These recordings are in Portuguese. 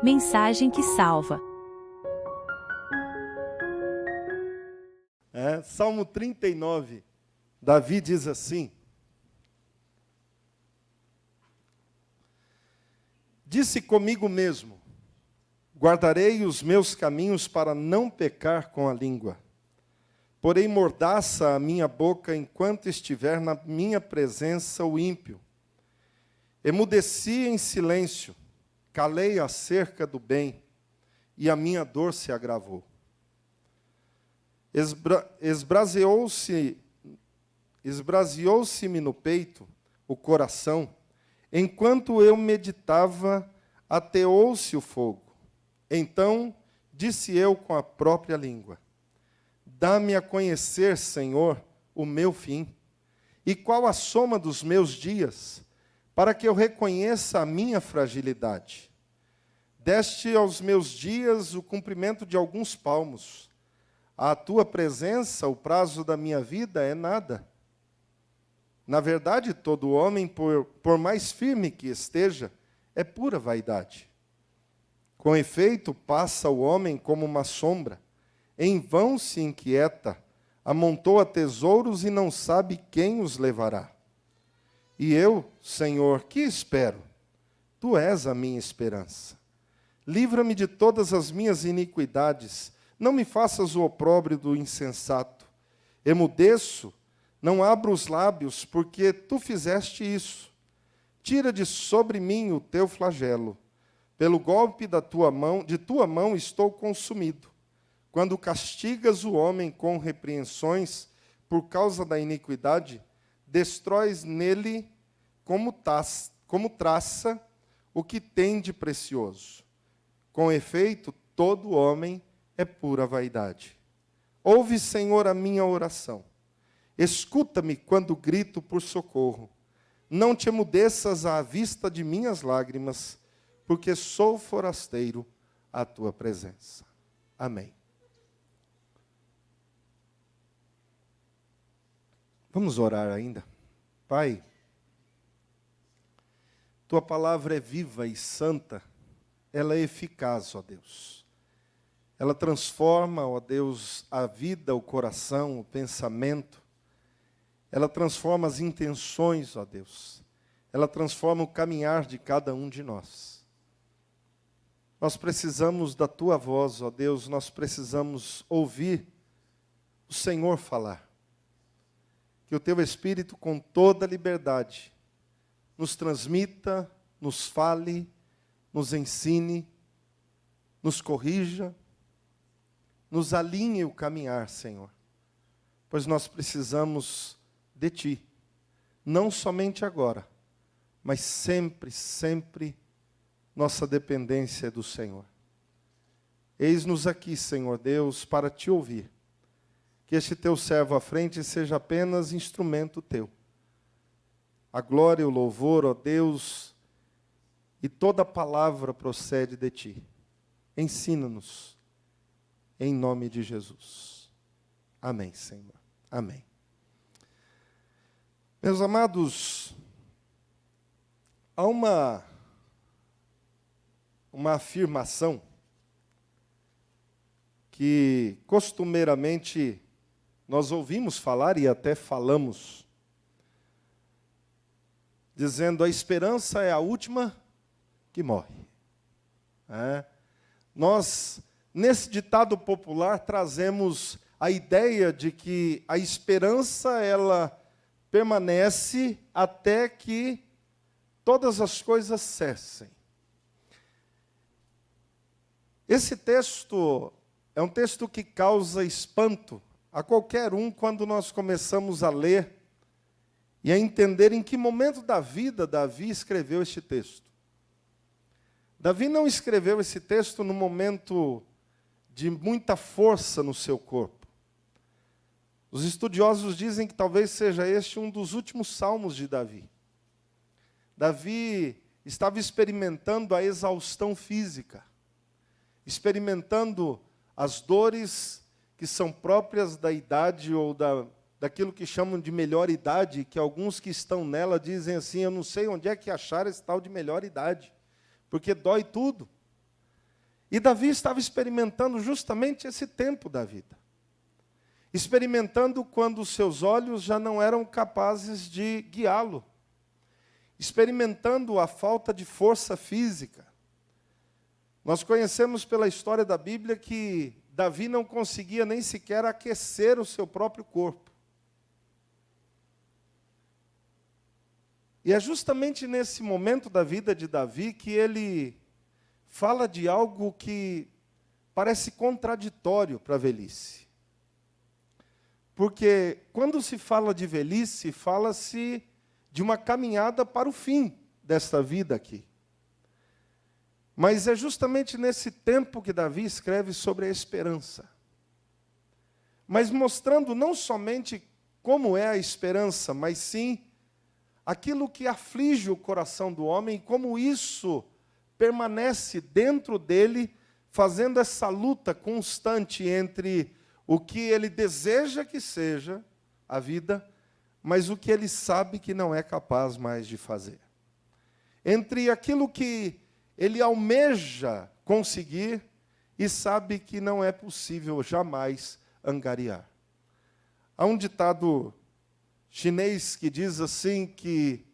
Mensagem que salva. Salmo 39, Davi diz assim: disse comigo mesmo, guardarei os meus caminhos para não pecar com a língua. Porém mordaça a minha boca enquanto estiver na minha presença o ímpio. Emudeci em silêncio, calei acerca do bem, e a minha dor se agravou. Esbraseou-se-me no peito o coração, enquanto eu meditava, ateou-se o fogo. Então disse eu com a própria língua: dá-me a conhecer, Senhor, o meu fim, e qual a soma dos meus dias, para que eu reconheça a minha fragilidade. Deste aos meus dias o cumprimento de alguns palmos. À tua presença, o prazo da minha vida é nada. Na verdade, todo homem, por mais firme que esteja, é pura vaidade. Com efeito, passa o homem como uma sombra, em vão se inquieta, amontoa tesouros e não sabe quem os levará. E eu, Senhor, que espero? Tu és a minha esperança. Livra-me de todas as minhas iniquidades, não me faças o opróbrio do insensato. Emudeço, não abro os lábios, porque tu fizeste isso. Tira de sobre mim o teu flagelo. Pelo golpe de tua mão estou consumido. Quando castigas o homem com repreensões por causa da iniquidade, destróis nele como traça o que tem de precioso. Com efeito, todo homem é pura vaidade. Ouve, Senhor, a minha oração. Escuta-me quando grito por socorro. Não te emudeças à vista de minhas lágrimas, porque sou forasteiro à tua presença. Amém. Vamos orar ainda. Pai, tua palavra é viva e santa, ela é eficaz, ó Deus. Ela transforma, ó Deus, a vida, o coração, o pensamento. Ela transforma as intenções, ó Deus. Ela transforma o caminhar de cada um de nós. Nós precisamos da tua voz, ó Deus, nós precisamos ouvir o Senhor falar. Que o teu Espírito, com toda liberdade, nos transmita, nos fale, nos ensine, nos corrija, nos alinhe o caminhar, Senhor. Pois nós precisamos de Ti, não somente agora, mas sempre, sempre, nossa dependência é do Senhor. Eis-nos aqui, Senhor Deus, para Te ouvir. Que este teu servo à frente seja apenas instrumento teu. A glória e o louvor, ó Deus, e toda palavra procede de ti. Ensina-nos, em nome de Jesus. Amém, Senhor. Amém. Meus amados, há uma afirmação que costumeiramente nós ouvimos falar e até falamos, dizendo: a esperança é a última que morre. Nós, nesse ditado popular, trazemos a ideia de que a esperança, ela permanece até que todas as coisas cessem. Esse texto é um texto que causa espanto a qualquer um quando nós começamos a ler e a entender em que momento da vida Davi escreveu este texto. Davi não escreveu esse texto no momento de muita força no seu corpo. Os estudiosos dizem que talvez seja este um dos últimos salmos de Davi. Davi estava experimentando a exaustão física, experimentando as dores que são próprias da idade ou daquilo que chamam de melhor idade, que alguns que estão nela dizem assim: eu não sei onde é que achar esse tal de melhor idade, porque dói tudo. E Davi estava experimentando justamente esse tempo da vida. Experimentando quando os seus olhos já não eram capazes de guiá-lo. Experimentando a falta de força física. Nós conhecemos pela história da Bíblia que Davi não conseguia nem sequer aquecer o seu próprio corpo. E é justamente nesse momento da vida de Davi que ele fala de algo que parece contraditório para a velhice. Porque quando se fala de velhice, fala-se de uma caminhada para o fim desta vida aqui. Mas é justamente nesse tempo que Davi escreve sobre a esperança. Mas mostrando não somente como é a esperança, mas sim aquilo que aflige o coração do homem e como isso permanece dentro dele, fazendo essa luta constante entre o que ele deseja que seja a vida, mas o que ele sabe que não é capaz mais de fazer. Entre aquilo que ele almeja conseguir e sabe que não é possível jamais angariar. Há um ditado chinês que diz assim que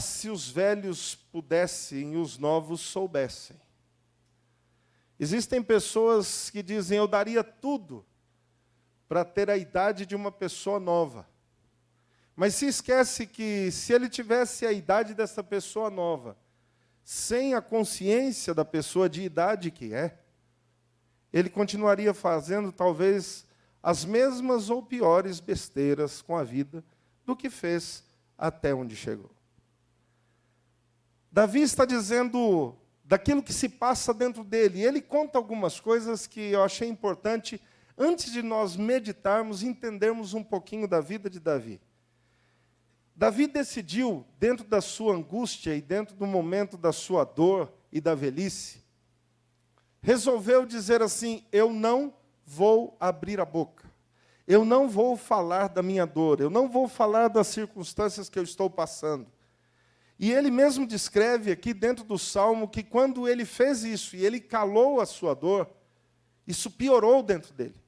se os velhos pudessem e os novos soubessem. Existem pessoas que dizem, eu daria tudo para ter a idade de uma pessoa nova. Mas se esquece que se ele tivesse a idade dessa pessoa nova, sem a consciência da pessoa de idade que é, ele continuaria fazendo talvez as mesmas ou piores besteiras com a vida do que fez até onde chegou. Davi está dizendo daquilo que se passa dentro dele. E ele conta algumas coisas que eu achei importante, antes de nós meditarmos, entendermos um pouquinho da vida de Davi. Davi decidiu, dentro da sua angústia e dentro do momento da sua dor e da velhice, resolveu dizer assim, eu não vou abrir a boca. Eu não vou falar da minha dor, eu não vou falar das circunstâncias que eu estou passando. E ele mesmo descreve aqui dentro do Salmo que quando ele fez isso e ele calou a sua dor, isso piorou dentro dele.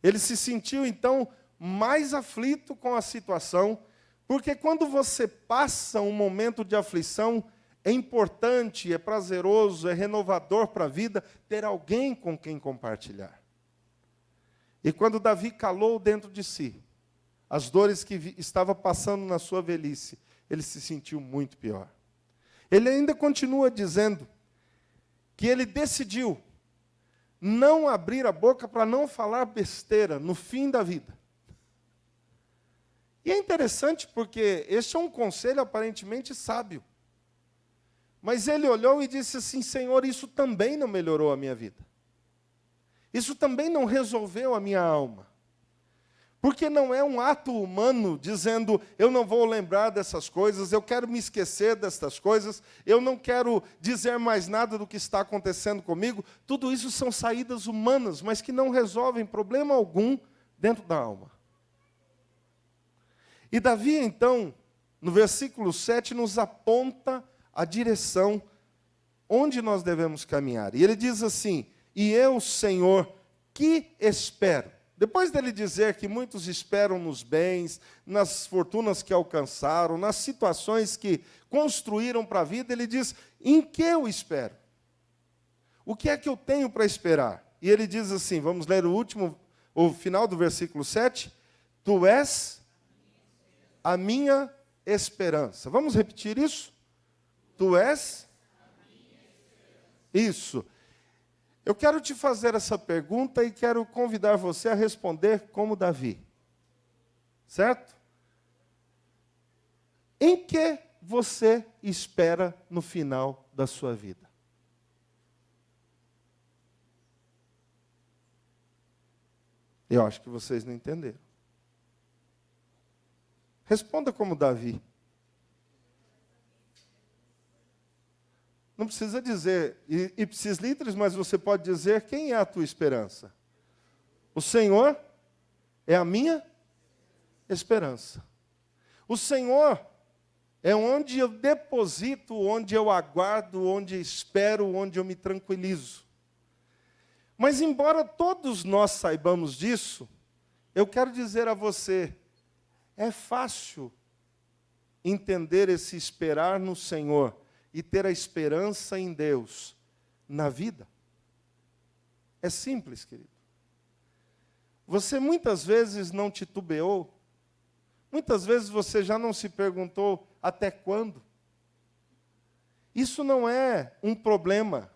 Ele se sentiu, então, mais aflito com a situação, porque quando você passa um momento de aflição, é importante, é prazeroso, é renovador para a vida ter alguém com quem compartilhar. E quando Davi calou dentro de si as dores que estava passando na sua velhice, ele se sentiu muito pior. Ele ainda continua dizendo que ele decidiu não abrir a boca para não falar besteira no fim da vida. E é interessante porque este é um conselho aparentemente sábio. Mas ele olhou e disse assim, Senhor, isso também não melhorou a minha vida. Isso também não resolveu a minha alma. Porque não é um ato humano dizendo, eu não vou lembrar dessas coisas, eu quero me esquecer destas coisas, eu não quero dizer mais nada do que está acontecendo comigo. Tudo isso são saídas humanas, mas que não resolvem problema algum dentro da alma. E Davi, então, no versículo 7, nos aponta a direção onde nós devemos caminhar. E ele diz assim, e eu, Senhor, que espero. Depois dele dizer que muitos esperam nos bens, nas fortunas que alcançaram, nas situações que construíram para a vida, ele diz, em que eu espero? O que é que eu tenho para esperar? E ele diz assim, vamos ler o final do versículo 7, tu és a minha esperança. Vamos repetir isso? Tu és? Isso. Eu quero te fazer essa pergunta e quero convidar você a responder como Davi. Certo? Em que você espera no final da sua vida? Eu acho que vocês não entenderam. Responda como Davi. Não precisa dizer ipsis literis, mas você pode dizer quem é a tua esperança. O Senhor é a minha esperança. O Senhor É onde eu deposito, onde eu aguardo, onde eu espero, onde eu me tranquilizo. Mas, embora todos nós saibamos disso, eu quero dizer a você, é fácil entender esse esperar no Senhor e ter a esperança em Deus na vida. É simples, querido. Você muitas vezes não titubeou, muitas vezes você já não se perguntou até quando. Isso não é um problema.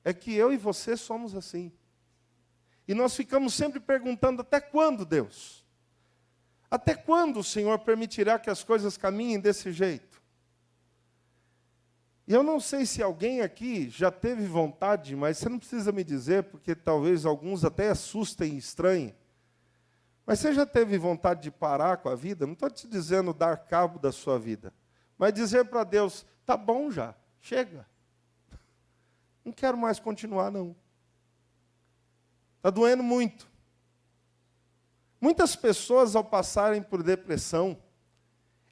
É que eu e você somos assim. E nós ficamos sempre perguntando, até quando, Deus? Até quando o Senhor permitirá que as coisas caminhem desse jeito? E eu não sei se alguém aqui já teve vontade, mas você não precisa me dizer, porque talvez alguns até assustem e estranhem. Mas você já teve vontade de parar com a vida? Não estou te dizendo dar cabo da sua vida, mas dizer para Deus, tá bom já, chega. Não quero mais continuar, não. Está doendo muito. Muitas pessoas, ao passarem por depressão,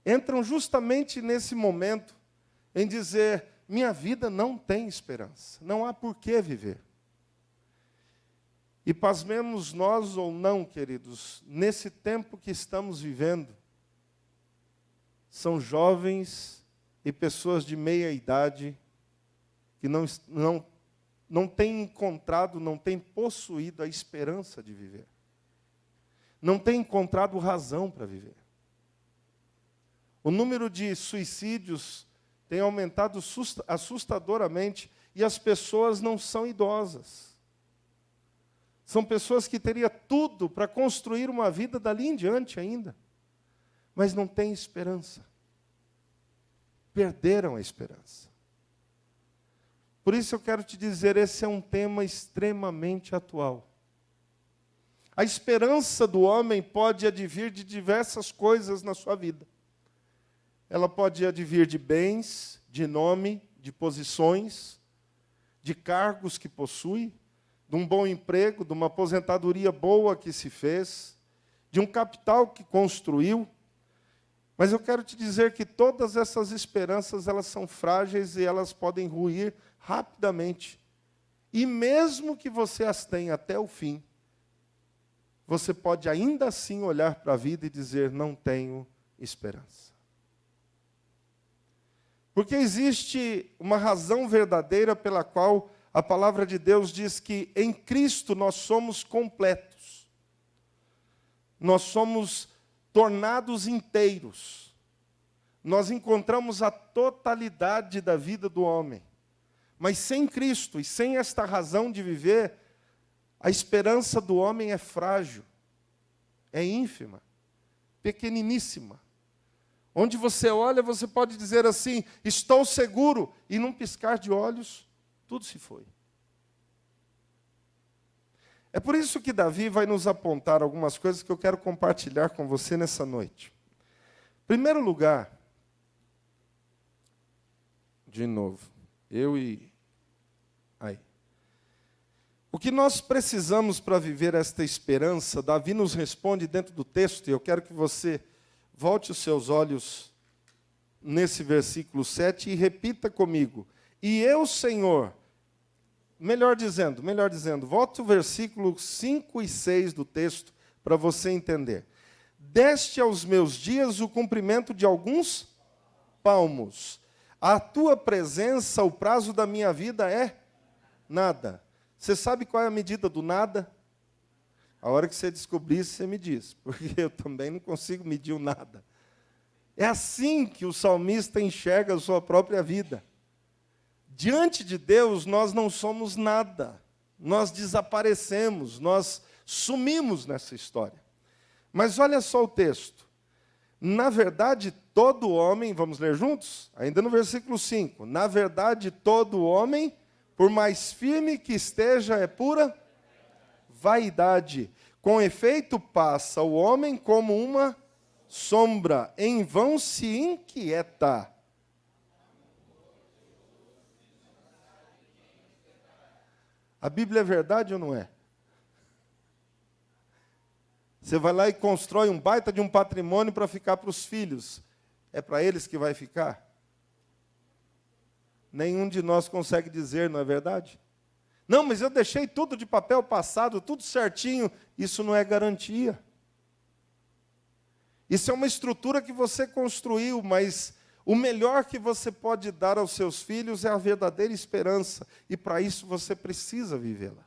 entram justamente nesse momento em dizer, minha vida não tem esperança, não há por que viver. E pasmemos nós ou não, queridos, nesse tempo que estamos vivendo, são jovens e pessoas de meia idade que não têm encontrado, não têm possuído a esperança de viver. Não têm encontrado razão para viver. O número de suicídios tem aumentado assustadoramente e as pessoas não são idosas. São pessoas que teriam tudo para construir uma vida dali em diante ainda, mas não têm esperança. Perderam a esperança. Por isso eu quero te dizer, esse é um tema extremamente atual. A esperança do homem pode advir de diversas coisas na sua vida. Ela pode advir de bens, de nome, de posições, de cargos que possui, de um bom emprego, de uma aposentadoria boa que se fez, de um capital que construiu. Mas eu quero te dizer que todas essas esperanças, elas são frágeis e elas podem ruir rapidamente. E mesmo que você as tenha até o fim, você pode ainda assim olhar para a vida e dizer, não tenho esperança. Porque existe uma razão verdadeira pela qual a palavra de Deus diz que em Cristo nós somos completos. Nós somos tornados inteiros. Nós encontramos a totalidade da vida do homem. Mas sem Cristo e sem esta razão de viver, a esperança do homem é frágil, é ínfima, pequeniníssima. Onde você olha, você pode dizer assim, estou seguro, e num piscar de olhos, tudo se foi. É por isso que Davi vai nos apontar algumas coisas que eu quero compartilhar com você nessa noite. Em primeiro lugar, de novo, o que nós precisamos para viver esta esperança, Davi nos responde dentro do texto, e eu quero que você volte os seus olhos nesse versículo 7 e repita comigo. E eu, Senhor, melhor dizendo, volte o versículo 5 e 6 do texto para você entender. Deste aos meus dias o cumprimento de alguns palmos. A tua presença, o prazo da minha vida é nada. Você sabe qual é a medida do nada? A hora que você descobrir, você me diz, porque eu também não consigo medir o nada. É assim que o salmista enxerga a sua própria vida. Diante de Deus, nós não somos nada. Nós desaparecemos, nós sumimos nessa história. Mas olha só o texto. Na verdade, todo homem, vamos ler juntos? Ainda no versículo 5. Na verdade, todo homem, por mais firme que esteja, é pura vaidade. Com efeito, passa o homem como uma sombra, em vão se inquieta. A Bíblia é verdade ou não é? Você vai lá e constrói um baita de um patrimônio para ficar para os filhos. É para eles que vai ficar? Nenhum de nós consegue dizer, não é verdade? Não, mas eu deixei tudo de papel passado, tudo certinho. Isso não é garantia. Isso é uma estrutura que você construiu, mas o melhor que você pode dar aos seus filhos é a verdadeira esperança. E para isso você precisa vivê-la.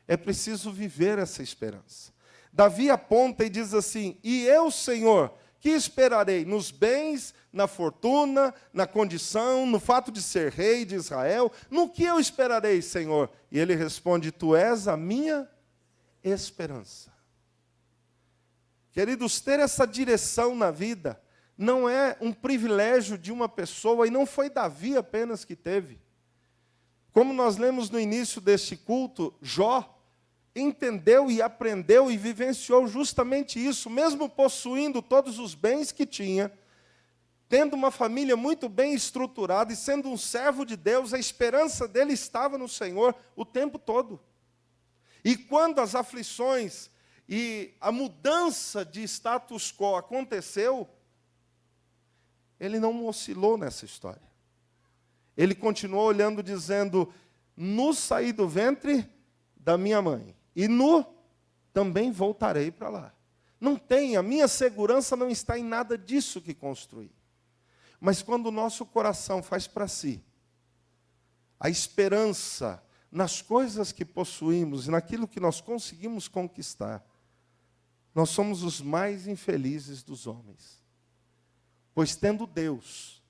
É preciso viver essa esperança. Davi aponta e diz assim: e eu, Senhor, que esperarei? Nos bens, na fortuna, na condição, no fato de ser rei de Israel? No que eu esperarei, Senhor? E ele responde: tu és a minha esperança. Queridos, ter essa direção na vida não é um privilégio de uma pessoa, e não foi Davi apenas que teve. Como nós lemos no início deste culto, Jó entendeu e aprendeu e vivenciou justamente isso, mesmo possuindo todos os bens que tinha, tendo uma família muito bem estruturada e sendo um servo de Deus, a esperança dele estava no Senhor o tempo todo. E quando as aflições e a mudança de status quo aconteceu, ele não oscilou nessa história. Ele continuou olhando, dizendo: no saí do ventre da minha mãe, e no também voltarei para lá. Não tem, a minha segurança não está em nada disso que construí. Mas quando o nosso coração faz para si a esperança nas coisas que possuímos e naquilo que nós conseguimos conquistar, nós somos os mais infelizes dos homens. Pois tendo Deus,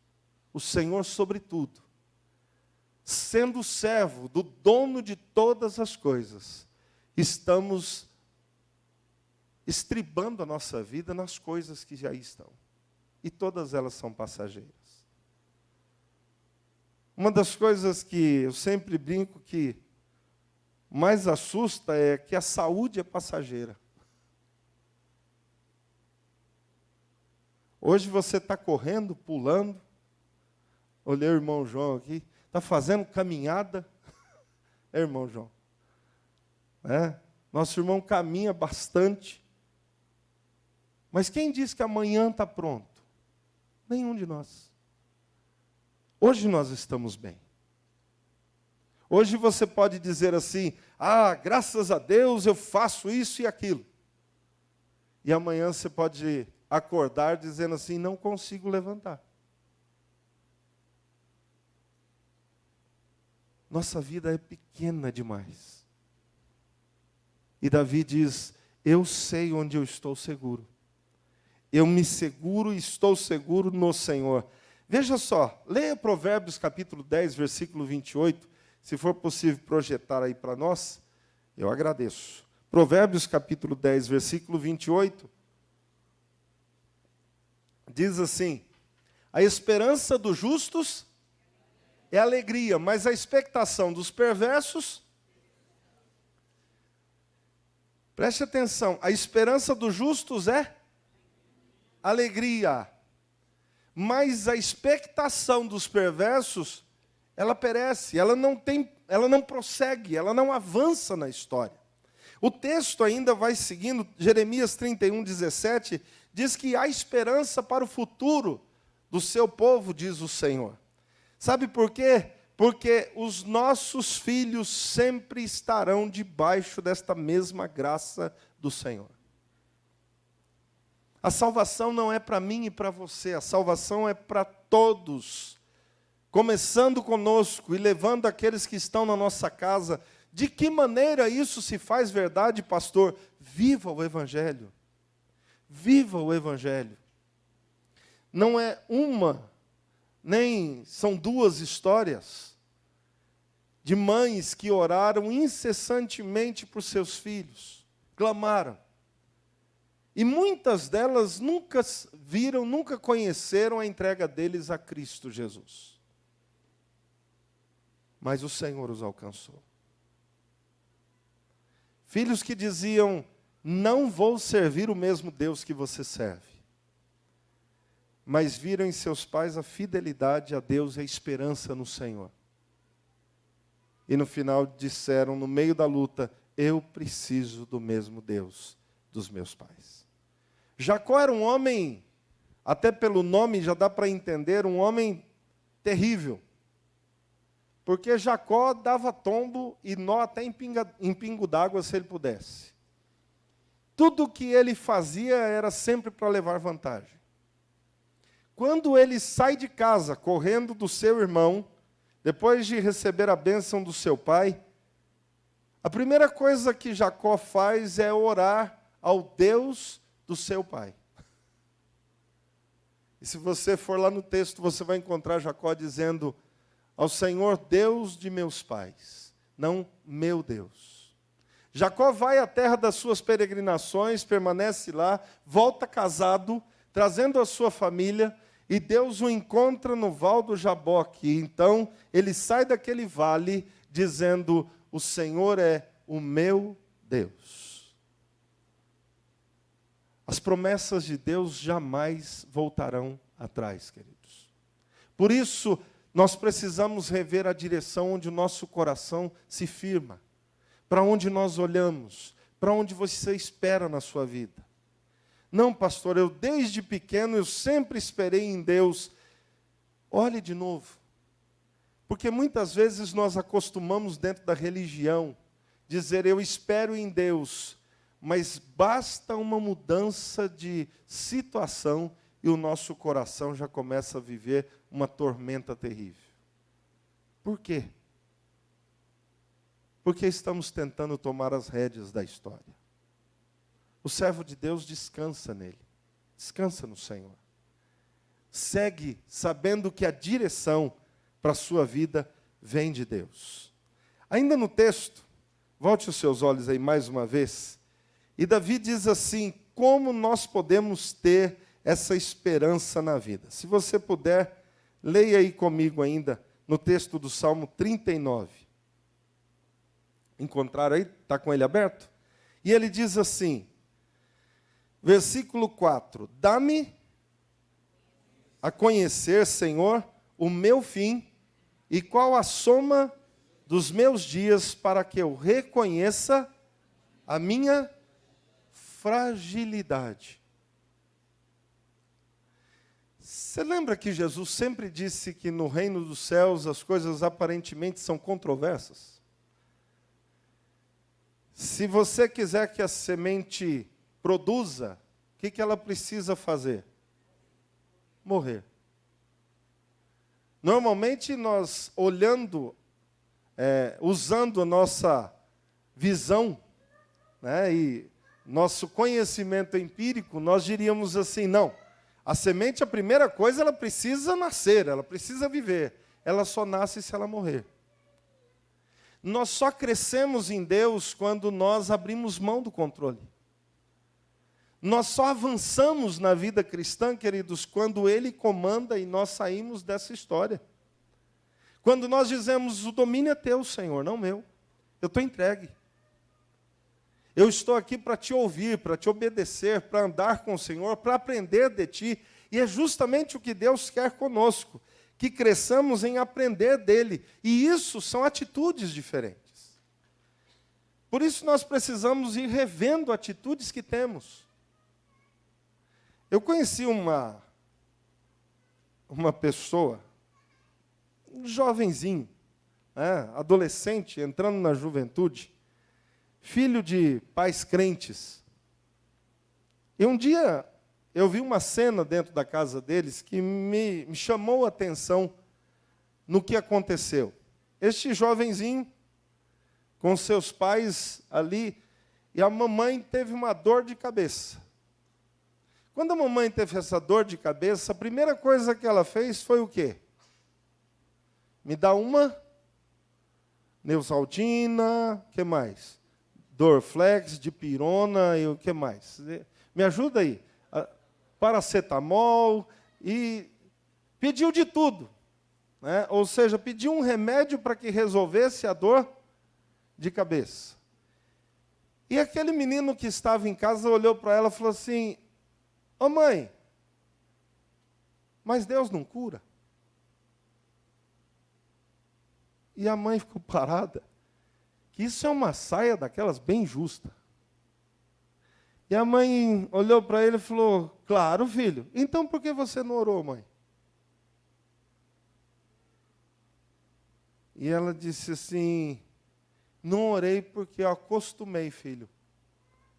o Senhor sobre tudo, sendo servo do dono de todas as coisas, estamos estribando a nossa vida nas coisas que já estão. E todas elas são passageiras. Uma das coisas que eu sempre brinco que mais assusta é que a saúde é passageira. Hoje você está correndo, pulando. Olhei o irmão João aqui. Está fazendo caminhada. É, irmão João. Nosso irmão caminha bastante. Mas quem diz que amanhã está pronto? Nenhum de nós. Hoje nós estamos bem. Hoje você pode dizer assim: ah, graças a Deus eu faço isso e aquilo. E amanhã você pode acordar dizendo assim: não consigo levantar. Nossa vida é pequena demais. E Davi diz: eu sei onde eu estou seguro. Eu me seguro e estou seguro no Senhor. Veja só, leia Provérbios capítulo 10, versículo 28. Se for possível projetar aí para nós, eu agradeço. Provérbios capítulo 10, versículo 28. Diz assim: a esperança dos justos é alegria, mas a expectação dos perversos... Preste atenção, a esperança dos justos é alegria, mas a expectação dos perversos, ela perece, ela não prossegue, ela não avança na história. O texto ainda vai seguindo, Jeremias 31, 17, diz que há esperança para o futuro do seu povo, diz o Senhor. Sabe por quê? Porque os nossos filhos sempre estarão debaixo desta mesma graça do Senhor. A salvação não é para mim e para você, a salvação é para todos. Começando conosco e levando aqueles que estão na nossa casa. De que maneira isso se faz verdade, pastor? Viva o Evangelho. Viva o Evangelho. Não é uma, nem são duas histórias de mães que oraram incessantemente por seus filhos, clamaram. E muitas delas nunca viram, nunca conheceram a entrega deles a Cristo Jesus. Mas o Senhor os alcançou. Filhos que diziam: não vou servir o mesmo Deus que você serve. Mas viram em seus pais a fidelidade a Deus e a esperança no Senhor. E no final disseram, no meio da luta: eu preciso do mesmo Deus dos meus pais. Jacó era um homem até pelo nome já dá para entender, um homem terrível. Porque Jacó dava tombo e nó até em pingo d'água se ele pudesse. Tudo o que ele fazia era sempre para levar vantagem. Quando ele sai de casa, correndo do seu irmão, depois de receber a bênção do seu pai, a primeira coisa que Jacó faz é orar ao Deus do seu pai. E se você for lá no texto, você vai encontrar Jacó dizendo: ao Senhor Deus de meus pais, não meu Deus. Jacó vai à terra das suas peregrinações, permanece lá, volta casado, trazendo a sua família, e Deus o encontra no Val do Jaboque. Então, ele sai daquele vale dizendo: o Senhor é o meu Deus. As promessas de Deus jamais voltarão atrás, queridos. Por isso, nós precisamos rever a direção onde o nosso coração se firma, para onde nós olhamos, para onde você espera na sua vida. Não, pastor, eu desde pequeno eu sempre esperei em Deus. Olhe de novo, porque muitas vezes nós acostumamos dentro da religião dizer eu espero em Deus, mas basta uma mudança de situação e o nosso coração já começa a viver uma tormenta terrível. Por quê? Porque estamos tentando tomar as rédeas da história. O servo de Deus descansa nele, descansa no Senhor. Segue sabendo que a direção para a sua vida vem de Deus. Ainda no texto, volte os seus olhos aí mais uma vez, e Davi diz assim: como nós podemos ter essa esperança na vida? Se você puder, leia aí comigo ainda no texto do Salmo 39. Encontraram aí? Está com ele aberto? E ele diz assim, versículo 4: dá-me a conhecer, Senhor, o meu fim e qual a soma dos meus dias, para que eu reconheça a minha fragilidade. Você lembra que Jesus sempre disse que no reino dos céus as coisas aparentemente são controversas? Se você quiser que a semente produza, o que ela precisa fazer? Morrer. Normalmente nós olhando, usando a nossa visão, né, e nosso conhecimento empírico, nós diríamos assim: não, a semente, a primeira coisa, ela precisa nascer, ela precisa viver. Ela só nasce se ela morrer. Nós só crescemos em Deus quando nós abrimos mão do controle. Nós só avançamos na vida cristã, queridos, quando Ele comanda e nós saímos dessa história. Quando nós dizemos: o domínio é teu, Senhor, não meu. Eu estou entregue. Eu estou aqui para te ouvir, para te obedecer, para andar com o Senhor, para aprender de ti. E é justamente o que Deus quer conosco, que cresçamos em aprender dele. E isso são atitudes diferentes. Por isso nós precisamos ir revendo atitudes que temos. Eu conheci uma pessoa, um jovenzinho, adolescente, entrando na juventude, filho de pais crentes. E um dia eu vi uma cena dentro da casa deles que me chamou a atenção no que aconteceu. Este jovenzinho, com seus pais ali, e a mamãe teve uma dor de cabeça. Quando a mamãe teve essa dor de cabeça, a primeira coisa que ela fez foi o quê? Me dá uma Neosaldina, o que mais? Dorflex, dipirona e o que mais? Me ajuda aí. Paracetamol, e pediu de tudo, né? Ou seja, pediu um remédio para que resolvesse a dor de cabeça. E aquele menino que estava em casa olhou para ela e falou assim: ô mãe, mas Deus não cura? E a mãe ficou parada, que isso é uma saia daquelas bem justa. E a mãe olhou para ele e falou, claro, filho. Então por que você não orou, mãe? E ela disse assim, não orei porque eu acostumei, filho.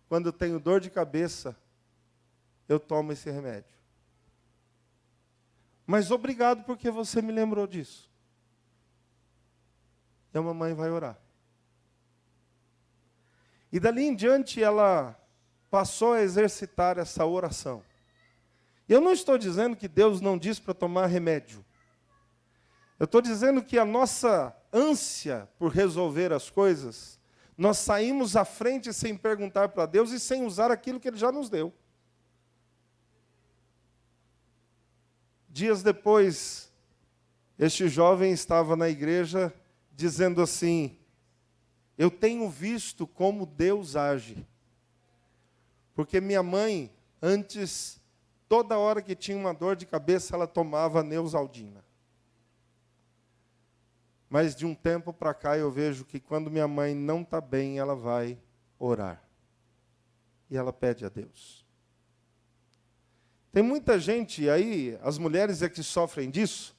Quando eu tenho dor de cabeça, eu tomo esse remédio. Mas obrigado porque você me lembrou disso. E a mamãe vai orar. E dali em diante ela passou a exercitar essa oração. E eu não estou dizendo que Deus não diz para tomar remédio. Eu estou dizendo que a nossa ânsia por resolver as coisas, nós saímos à frente sem perguntar para Deus e sem usar aquilo que Ele já nos deu. Dias depois, este jovem estava na igreja dizendo assim, eu tenho visto como Deus age. Porque minha mãe, antes, toda hora que tinha uma dor de cabeça, ela tomava Neosaldina. Mas de um tempo para cá eu vejo que quando minha mãe não está bem, ela vai orar. E ela pede a Deus. Tem muita gente aí, as mulheres é que sofrem disso,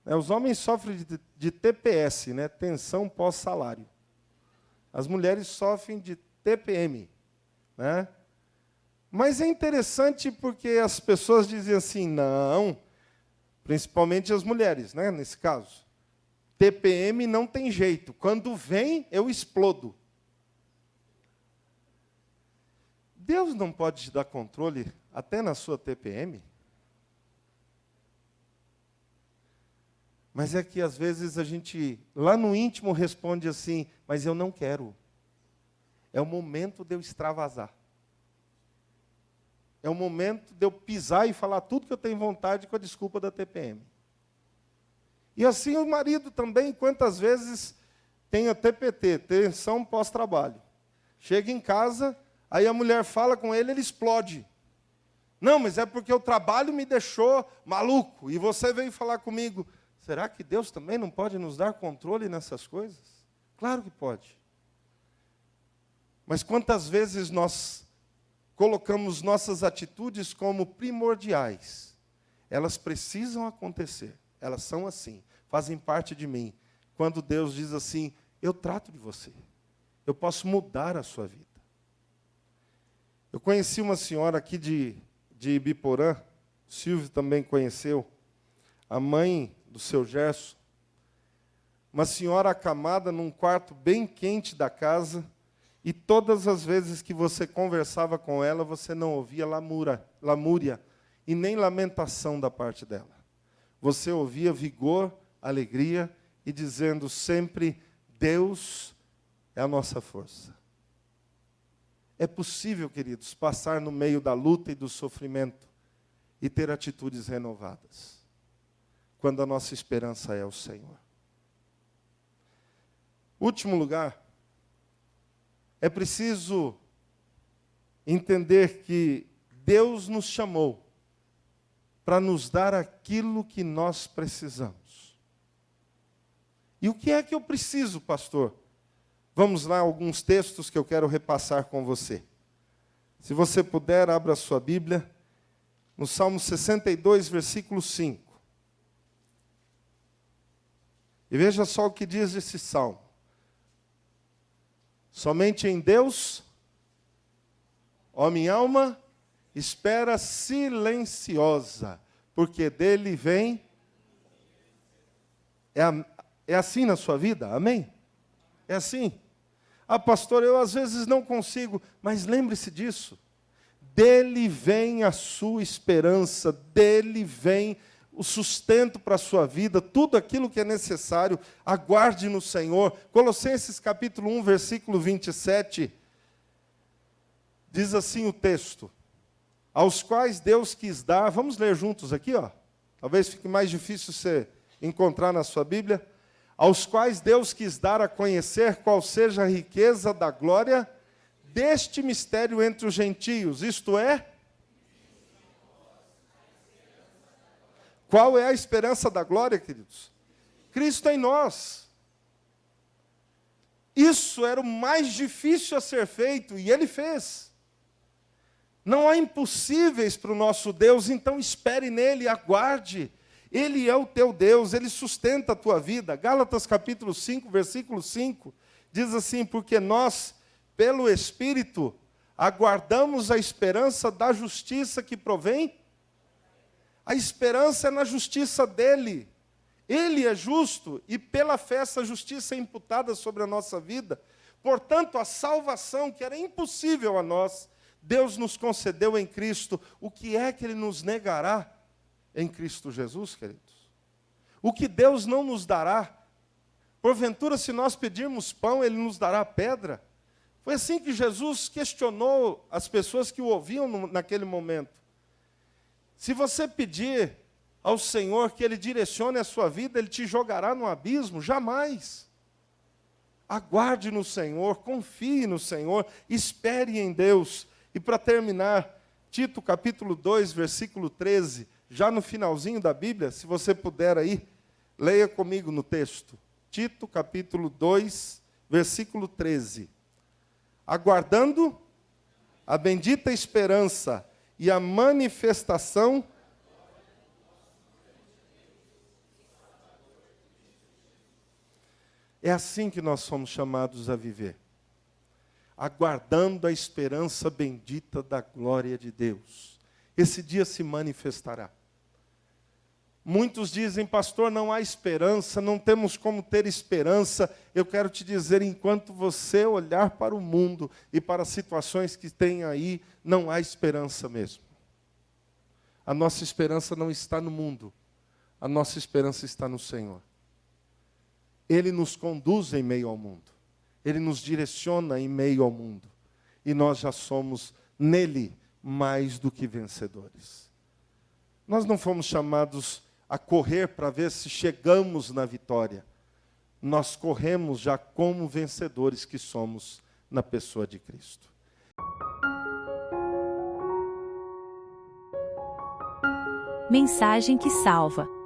né? Os homens sofrem de TPS, né? Tensão pós-salário. As mulheres sofrem de TPM, né? Mas é interessante porque as pessoas dizem assim, não, principalmente as mulheres, né? Nesse caso. TPM não tem jeito. Quando vem, eu explodo. Deus não pode te dar controle até na sua TPM? Mas é que às vezes a gente, lá no íntimo, responde assim, mas eu não quero. É o momento de eu extravasar. É o momento de eu pisar e falar tudo que eu tenho vontade com a desculpa da TPM. E assim o marido também, quantas vezes tem a TPT, tensão pós-trabalho. Chega em casa, aí a mulher fala com ele, ele explode. Não, mas é porque o trabalho me deixou maluco. E você veio falar comigo. Será que Deus também não pode nos dar controle nessas coisas? Claro que pode. Mas quantas vezes nós colocamos nossas atitudes como primordiais? Elas precisam acontecer. Elas são assim, fazem parte de mim. Quando Deus diz assim, eu trato de você. Eu posso mudar a sua vida. Eu conheci uma senhora aqui de Ibiporã, o Silvio também conheceu, a mãe do seu Gerson, uma senhora acamada num quarto bem quente da casa, e todas as vezes que você conversava com ela, você não ouvia lamúria e nem lamentação da parte dela. Você ouvia vigor, alegria e dizendo sempre, Deus é a nossa força. É possível, queridos, passar no meio da luta e do sofrimento e ter atitudes renovadas, quando a nossa esperança é o Senhor. Último lugar, é preciso entender que Deus nos chamou para nos dar aquilo que nós precisamos. E o que é que eu preciso, pastor? Vamos lá, alguns textos que eu quero repassar com você. Se você puder, abra a sua Bíblia, no Salmo 62, versículo 5. E veja só o que diz esse salmo. Somente em Deus, ó minha alma, espera silenciosa, porque dele vem. É assim na sua vida? Amém? É assim? Ah, pastor, eu às vezes não consigo, mas lembre-se disso. Dele vem a sua esperança, dele vem o sustento para a sua vida, tudo aquilo que é necessário, aguarde no Senhor. Colossenses capítulo 1, versículo 27, diz assim o texto, aos quais Deus quis dar, vamos ler juntos aqui, ó. Talvez fique mais difícil você encontrar na sua Bíblia, aos quais Deus quis dar a conhecer qual seja a riqueza da glória deste mistério entre os gentios, isto é, qual é a esperança da glória, queridos? Cristo em nós. Isso era o mais difícil a ser feito, e Ele fez. Não há impossíveis para o nosso Deus, então espere nele, aguarde. Ele é o teu Deus, ele sustenta a tua vida. Gálatas capítulo 5, versículo 5, diz assim: porque nós, pelo Espírito, aguardamos a esperança da justiça que provém. A esperança é na justiça dele. Ele é justo e pela fé essa justiça é imputada sobre a nossa vida. Portanto, a salvação que era impossível a nós, Deus nos concedeu em Cristo. O que é que ele nos negará em Cristo Jesus, queridos? O que Deus não nos dará? Porventura, se nós pedirmos pão, ele nos dará pedra? Foi assim que Jesus questionou as pessoas que o ouviam naquele momento. Se você pedir ao Senhor que ele direcione a sua vida, ele te jogará no abismo? Jamais. Aguarde no Senhor, confie no Senhor, espere em Deus. E para terminar, Tito capítulo 2, versículo 13, já no finalzinho da Bíblia, se você puder aí, leia comigo no texto. Tito capítulo 2, versículo 13. Aguardando a bendita esperança e a manifestação é assim que nós somos chamados a viver, aguardando a esperança bendita da glória de Deus. Esse dia se manifestará. Muitos dizem: pastor, não há esperança, não temos como ter esperança. Eu quero te dizer, enquanto você olhar para o mundo e para as situações que tem aí, não há esperança mesmo. A nossa esperança não está no mundo, a nossa esperança está no Senhor. Ele nos conduz em meio ao mundo. Ele nos direciona em meio ao mundo. E nós já somos, nele, mais do que vencedores. Nós não fomos chamados a correr para ver se chegamos na vitória. Nós corremos já como vencedores que somos na pessoa de Cristo. Mensagem que salva.